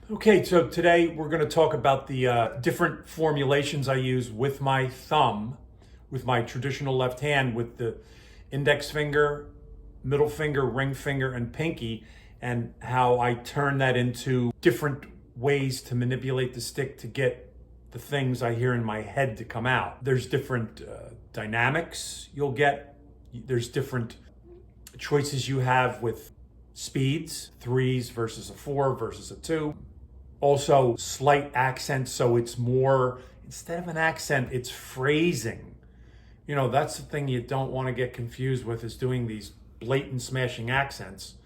Okay, so today we're going to talk about the different formulations I use with my thumb, with my traditional left hand, with the index finger, middle finger, ring finger, and pinky, and how I turn that into different ways to manipulate the stick to get the things I hear in my head to come out. There's different dynamics you'll get, there's different choices you have with speeds, threes versus a four versus a two. Also, slight accents, so it's more, instead of an accent, it's phrasing. That's the thing you don't want to get confused with, is doing these blatant smashing accents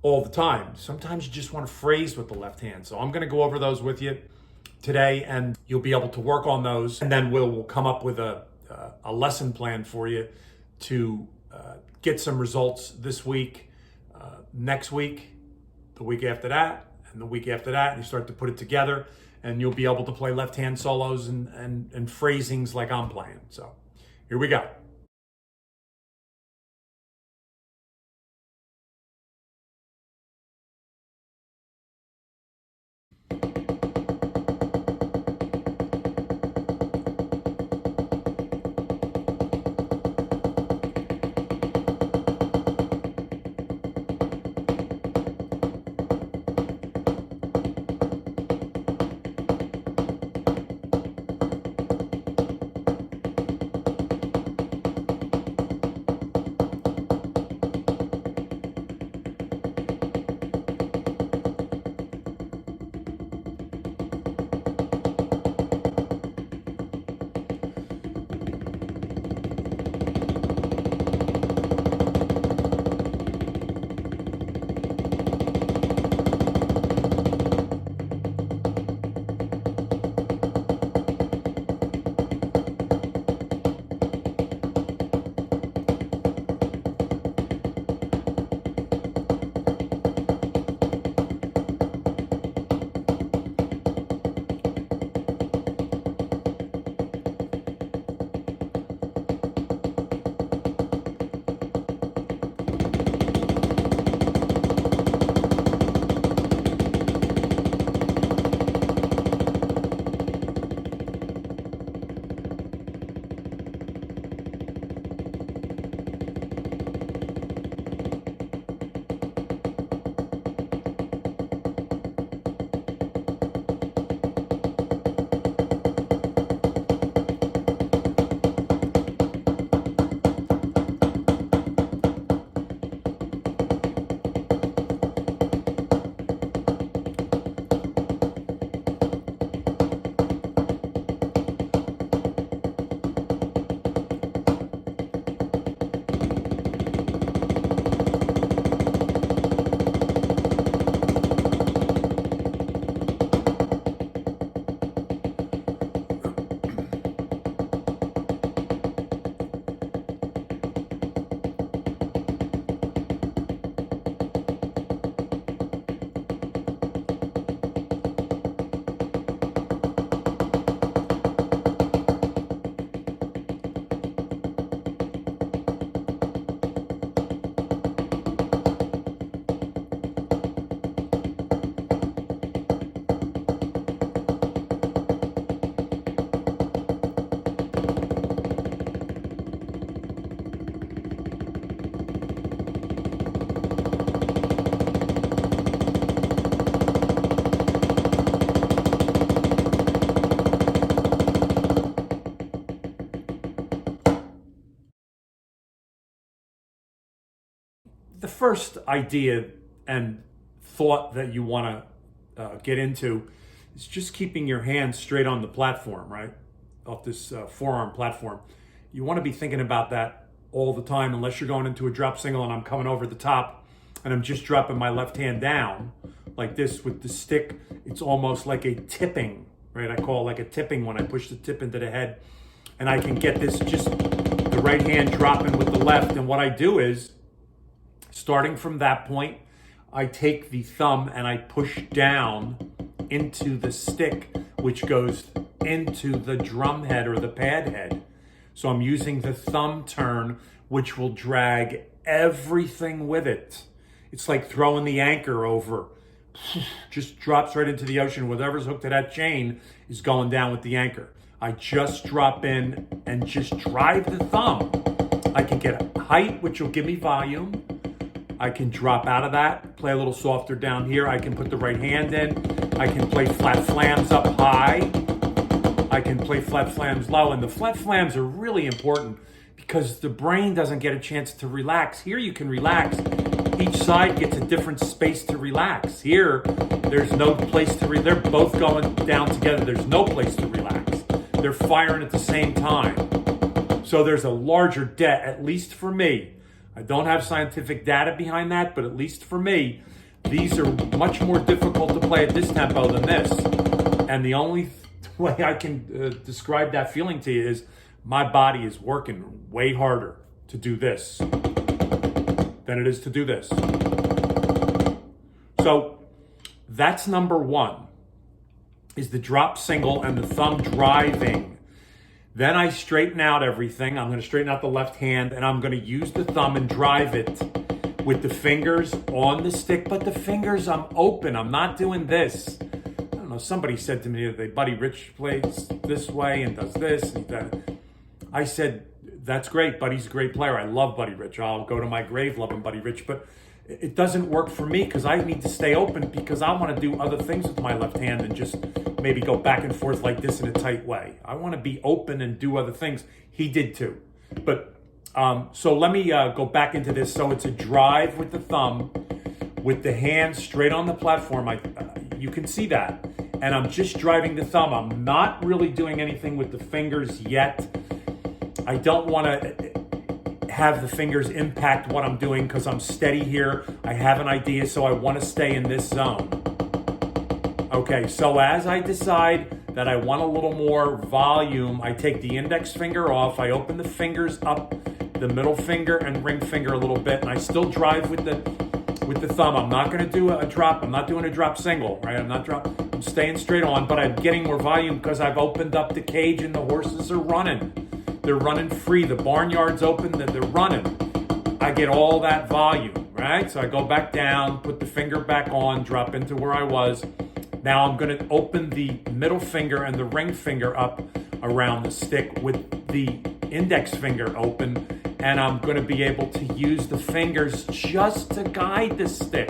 all the time. Sometimes you just want to phrase with the left hand. So I'm going to go over those with you today, and you'll be able to work on those. And then we'll come up with a lesson plan for you to get some results this week, next week, the week after that, and the week after that. And you start to put it together, and you'll be able to play left hand solos and phrasings like I'm playing. So here we go. The first idea and thought that you want to get into is just keeping your hands straight on the platform, right? Off this forearm platform. You want to be thinking about that all the time, unless you're going into a drop single and I'm coming over the top and I'm just dropping my left hand down like this with the stick. It's almost like a tipping, right? I call it like a tipping when I push the tip into the head, and I can get this just the right hand dropping with the left. And what I do is, starting from that point, I take the thumb and I push down into the stick, which goes into the drum head or the pad head. So I'm using the thumb turn, which will drag everything with it. It's like throwing the anchor over just drops right into the ocean. Whatever's hooked to that chain is going down with the anchor. I just drop in and just drive the thumb. I can get a height, which will give me volume. I can drop out of that, play a little softer down here. I can put the right hand in. I can play flat flams up high. I can play flat flams low. And the flat flams are really important because the brain doesn't get a chance to relax. Here you can relax. Each side gets a different space to relax. Here, there's no place to relax. They're both going down together. There's no place to relax. They're firing at the same time. So there's a larger debt, at least for me. I don't have scientific data behind that, but at least for me, these are much more difficult to play at this tempo than this. And the only way I can describe that feeling to you is my body is working way harder to do this than it is to do this. So that's number one, is the drop single and the thumb driving. Then I straighten out everything. I'm going to straighten out the left hand, and I'm going to use the thumb and drive it with the fingers on the stick, but the fingers, I'm open. I'm not doing this. I don't know, somebody said to me that Buddy Rich plays this way and does this and that. I said, that's great. Buddy's a great player. I love Buddy Rich. I'll go to my grave loving Buddy Rich, but it doesn't work for me because I need to stay open because I want to do other things with my left hand than just maybe go back and forth like this in a tight way. I want to be open and do other things. He did too. But so let me go back into this. So it's a drive with the thumb, with the hand straight on the platform. You can see that. And I'm just driving the thumb. I'm not really doing anything with the fingers yet. I don't want to have the fingers impact what I'm doing because I'm steady here. I have an idea, so I want to stay in this zone. Okay, so as I decide that I want a little more volume, I take the index finger off, I open the fingers up, the middle finger and ring finger a little bit, and I still drive with the thumb. I'm not going to do a drop. I'm not doing a drop single, right? I'm staying straight on, but I'm getting more volume because I've opened up the cage and the horses are running. They're running free. The barnyard's open. They're running. I get all that volume, right? So I go back down, put the finger back on, drop into where I was. Now I'm going to open the middle finger and the ring finger up around the stick with the index finger open, and I'm going to be able to use the fingers just to guide the stick.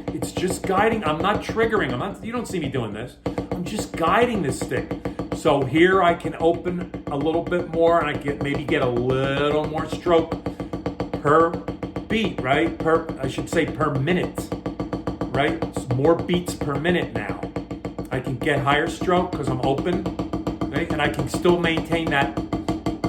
It's just guiding. I'm not triggering. You don't see me doing this. I'm just guiding the stick. So here I can open a little bit more and I maybe get a little more stroke per beat, right? Per minute, right? It's more beats per minute now. I can get higher stroke because I'm open, right? And I can still maintain that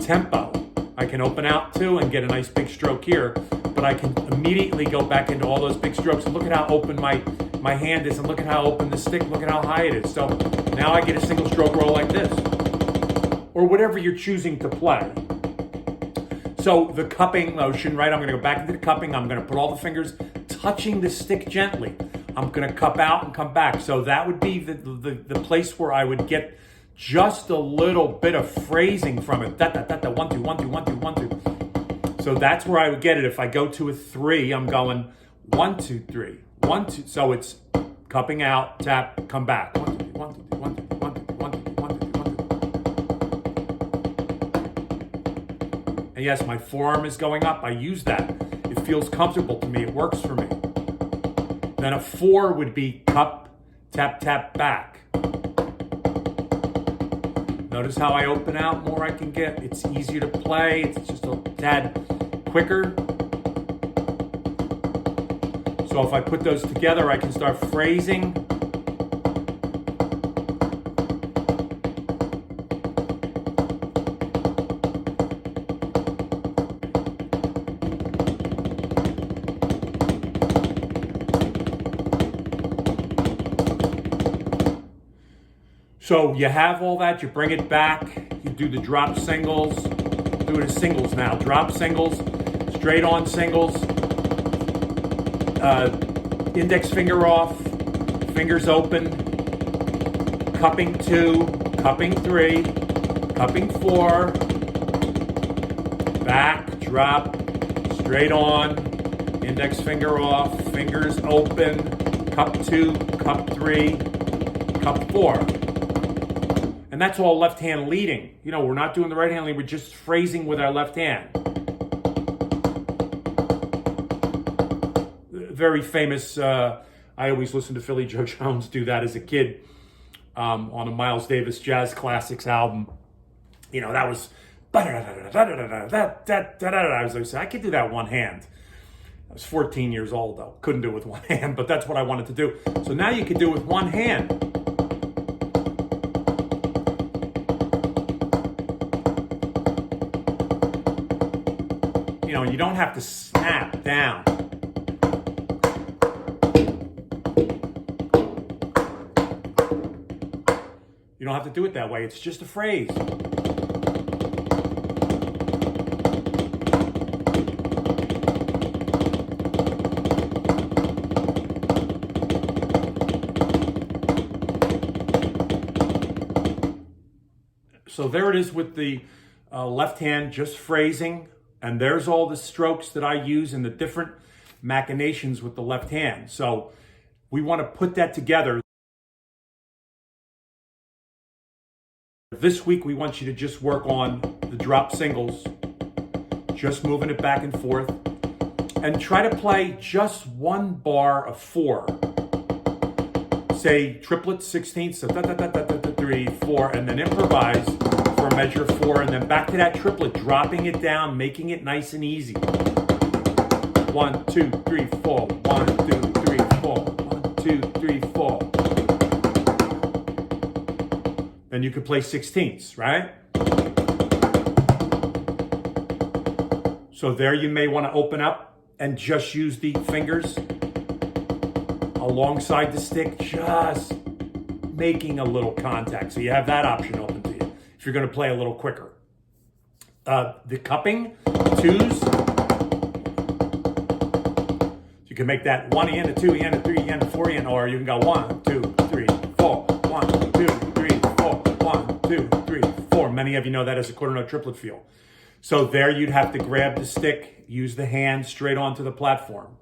tempo. I can open out too and get a nice big stroke here, but I can immediately go back into all those big strokes. And look at how open my hand is, and look at how open the stick, look at how high it is. So now I get a single stroke roll like this, or whatever you're choosing to play. So the cupping motion, right? I'm going to go back into the cupping. I'm going to put all the fingers touching the stick gently. I'm going to cup out and come back. So that would be the place where I would get just a little bit of phrasing from it. Da, da, da, da, 1, 2, 1, 2, 1, 2, 1, 2. So that's where I would get it. If I go to a 3, I'm going 1, 2, 3, 1, 2. So it's cupping out, tap, come back. 1, 2, 3, 1, 2, 3, 1, 2, 3, 1, 2, 3, 1, 2, 3, 1, 2, 3, 1, 2. And yes, my forearm is going up. I use that. It feels comfortable to me. It works for me. Then a 4 would be cup, tap, tap, back. Notice how I open out, more I can get. It's easier to play. It's just a tad quicker. So if I put those together, I can start phrasing. So you have all that, you bring it back, you do the drop singles, do it as singles now. Drop singles, straight on singles, index finger off, fingers open, cupping 2, cupping 3, cupping 4, back, drop, straight on, index finger off, fingers open, cup 2, cup 3, cup 4. And that's all left hand leading. You know, we're not doing the right hand leading, we're just phrasing with our left hand. Very famous, I always listened to Philly Joe Jones do that as a kid on a Miles Davis Jazz Classics album. You know, that was, I was like, I could do that one hand. I was 14 years old though, couldn't do it with one hand, but that's what I wanted to do. So now you can do it with one hand. You know, you don't have to snap down. You don't have to do it that way. It's just a phrase. So there it is with the left hand, just phrasing. And there's all the strokes that I use and the different machinations with the left hand. So we want to put that together. This week, we want you to just work on the drop singles, just moving it back and forth, and try to play just one bar of 4. Say triplets, 16ths, so 3, 4, and then improvise for a measure of 4, and then back to that triplet, dropping it down, making it nice and easy. 1, 2, 3, 4. 1, 2, 3, 4. 1, 2, 3, 4. Then you could play 16ths, right? So there you may want to open up and just use the fingers alongside the stick, just making a little contact. So you have that option open to you if you're going to play a little quicker. The cupping, 2s. So you can make that 1 and a 2 and a 3 and a 4 and, or you can go 1, 2, 3, 4. 1, 2, 3, 4. 1, 2, 3, 4. Many of you know that as a quarter note triplet feel. So there you'd have to grab the stick, use the hand straight onto the platform.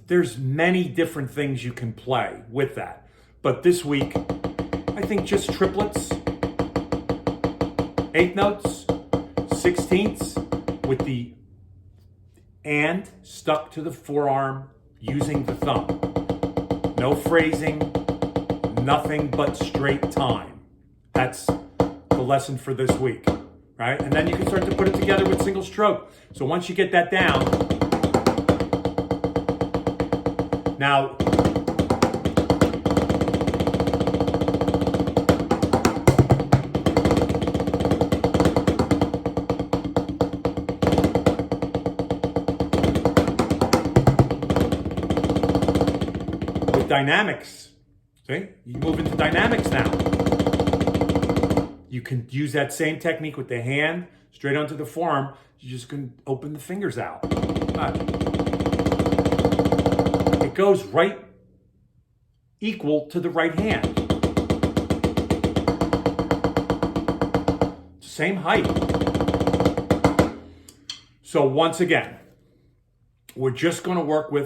There's many different things you can play with that. But this week, I think just triplets, 8th notes, 16ths with the and stuck to the forearm using the thumb. No phrasing, nothing but straight time. That's the lesson for this week, right? And then you can start to put it together with single stroke. So once you get that down, now, with dynamics, see? You move into dynamics now. You can use that same technique with the hand straight onto the forearm. You just can open the fingers out. It goes right equal to the right hand. Same height. So once again, we're just going to work with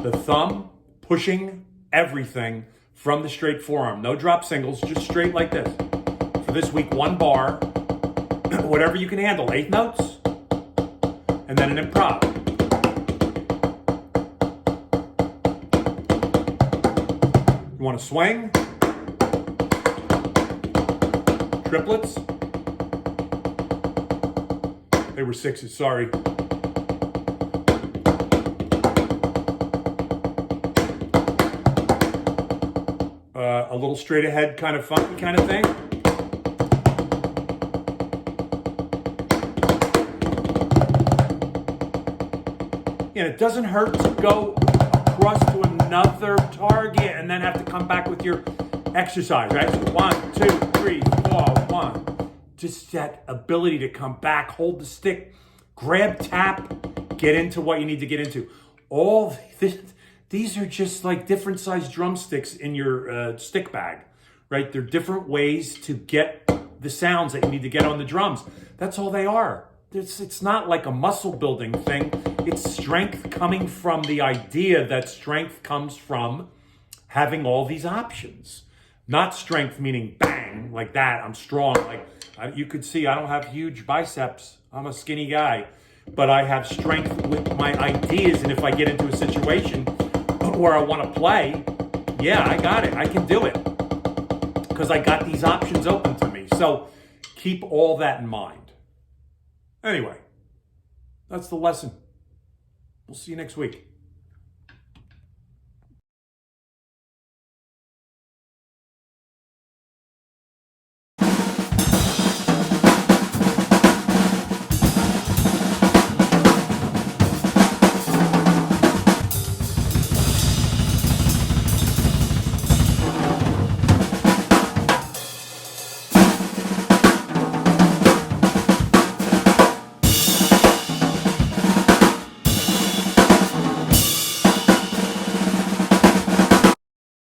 the thumb pushing everything from the straight forearm. No drop singles, just straight like this. For this week, 1 bar, whatever you can handle, 8 notes, and then an improv. You want to swing, triplets. They were 6s, sorry. A little straight ahead kind of funky kind of thing. And it doesn't hurt to go across to another target and then have to come back with your exercise, right? So 1, 2, 3, 4, 1. Just that ability to come back, hold the stick, grab, tap, get into what you need to get into. All this, these are just like different sized drumsticks in your stick bag, right? They're different ways to get the sounds that you need to get on the drums. That's all they are. It's not like a muscle building thing. It's strength coming from the idea that strength comes from having all these options. Not strength meaning bang, like that, I'm strong. Like you could see, I don't have huge biceps. I'm a skinny guy. But I have strength with my ideas, and if I get into a situation where I want to play, yeah, I got it. I can do it because I got these options open to me. So keep all that in mind. Anyway, that's the lesson. We'll see you next week.